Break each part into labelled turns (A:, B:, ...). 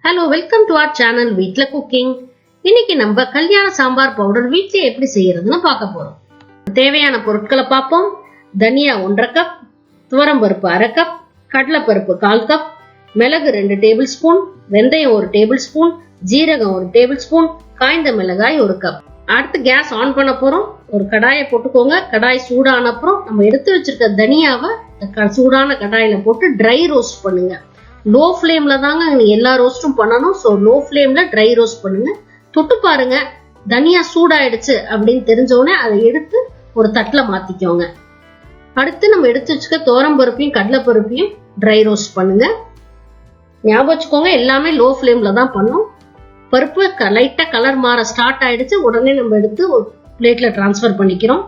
A: Hello, welcome to our channel வீட்ல cooking. இன்னைக்கு நம்ம கல்யாண சாம்பார் பவுடர் வீட்ல எப்படி செய்யறதுன்னு பார்க்க போறோம். தேவையான பொருட்களை பார்ப்போம். தனியா 1.5 கப், துவரம்பருப்பு 1/2 கப், கடலைப்பருப்பு 1/4 கப், மிளகு 2 டேபிள் ஸ்பூன், வெந்தயம் 1 டேபிள் ஸ்பூன், ஜீரகம் 1 டேபிள் ஸ்பூன், காய்ந்த மிளகாய் 1 கப். அடுத்து கேஸ் ஆன் பண்ண போறோம். ஒரு கடாயை போட்டுக்கோங்க. கடாய் சூடான அப்புறம் நம்ம எடுத்து வச்சிருக்க தனியாவை சூடான கடாயில போட்டு ட்ரை ரோஸ்ட் பண்ணுங்க. லோ ஃப்ளேம்ல தாங்க எல்லா ரோஸ்டும் பண்ணணும். ஸோ லோ ஃப்ளேம்ல ட்ரை ரோஸ்ட் பண்ணுங்க. தொட்டு பாருங்க, தனியா சூடாயிடுச்சு அப்படின்னு தெரிஞ்சோடனே அதை எடுத்து ஒரு தட்டுல மாத்திக்கோங்க. அடுத்து நம்ம எடுத்து வச்சுக்க துவரம்பருப்பையும் கடலைப்பருப்பையும் ட்ரை ரோஸ்ட் பண்ணுங்க. ஞாபகம் வச்சுக்கோங்க, எல்லாமே லோ ஃப்ளேம்ல தான் பண்ணும். பருப்பு லைட்டா கலர் மாற ஸ்டார்ட் ஆயிடுச்சு. உடனே நம்ம எடுத்து ஒரு பிளேட்ல டிரான்ஸ்ஃபர் பண்ணிக்கிறோம்.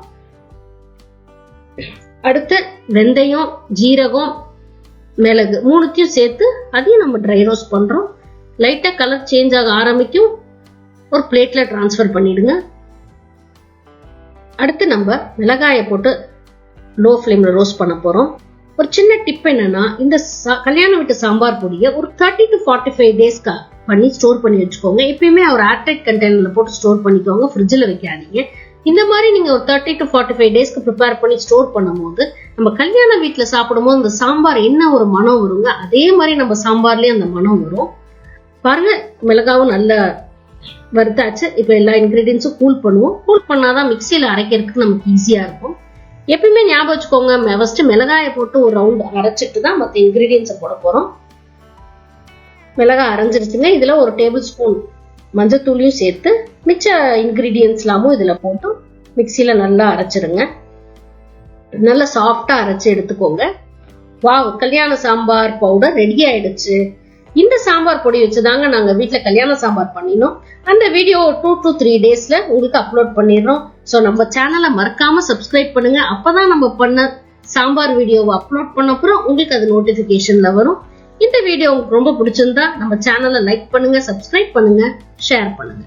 A: அடுத்து வெந்தயம், ஜீரகம், மிளகு 3த்தையும் சேர்த்து அதையும் நம்ம ட்ரை ரோஸ்ட் பண்றோம். லைட்டா கலர் சேஞ்ச் ஆக ஆரம்பிக்கும். ஒரு பிளேட்ல டிரான்ஸ்ஃபர் பண்ணிடுங்க. அடுத்து நம்ம மிளகாயை போட்டு லோ ஃப்ளேம்ல ரோஸ்ட் பண்ண போறோம். ஒரு சின்ன டிப் என்னன்னா, இந்த கல்யாண வீட்டு சாம்பார் பொடியை ஒரு 30 to 45 days பண்ணி ஸ்டோர் பண்ணி வச்சுக்கோங்க. எப்பயுமே ஒரு ஏர்டைட் கண்டெய்னர்ல போட்டு ஸ்டோர் பண்ணிக்கோங்க. ஃப்ரிட்ஜ்ல வைக்காதீங்க. இந்த மாதிரி நீங்க ஒரு 30 to 45 daysக்கு ப்ரிப்பேர் பண்ணி ஸ்டோர் பண்ணும்போது நம்ம கல்யாண வீட்டுல சாப்பிடும்போது இந்த சாம்பார் என்ன ஒரு மனம் வருங்க, அதே மாதிரி நம்ம சாம்பார்லயே அந்த மனம் வரும். பாருங்க, மிளகாவும் நல்ல வறுத்தாச்சு. இப்ப எல்லா இன்கிரீடியன்ஸும் கூல் பண்ணுவோம். கூல் பண்ணாதான் மிக்சியில அரைக்கிறதுக்கு நமக்கு ஈஸியா இருக்கும். எப்பயுமே ஞாபகம் வச்சுக்கோங்க, ஃபர்ஸ்ட் மிளகாயை போட்டு ஒரு ரவுண்ட் அரைச்சிட்டு தான் மற்ற இன்கிரீடியன்ஸை போட போறோம். மிளகாய் அரைஞ்சிருச்சுங்க. இதுல 1 டேபிள் ஸ்பூன் மஞ்சத்தூளையும் சேர்த்து மிச்ச இன்கிரீடியன்ஸ் எல்லாமும் இதுல போட்டு மிக்சியில நல்லா அரைச்சிருங்க. நல்லா சாஃப்டா அரைச்சு எடுத்துக்கோங்க. வாவ், கல்யாண சாம்பார் பவுடர் ரெடி ஆயிடுச்சு. இந்த சாம்பார் பொடி வச்சுதாங்க நாங்க வீட்டுல கல்யாண சாம்பார் பண்ணினோம். அந்த வீடியோ 2 to 3 daysல உங்களுக்கு அப்லோட் பண்ணிடுறோம். ஸோ நம்ம சேனலை மறக்காம சப்ஸ்கிரைப் பண்ணுங்க. அப்பதான் நம்ம பண்ண சாம்பார் வீடியோவை அப்லோட் பண்ண அப்புறம் உங்களுக்கு அது நோட்டிபிகேஷன்ல வரும். இந்த வீடியோ உங்களுக்கு ரொம்ப பிடிச்சிருந்தா நம்ம சேனலை லைக் பண்ணுங்க, சப்ஸ்கிரைப் பண்ணுங்க, ஷேர் பண்ணுங்க.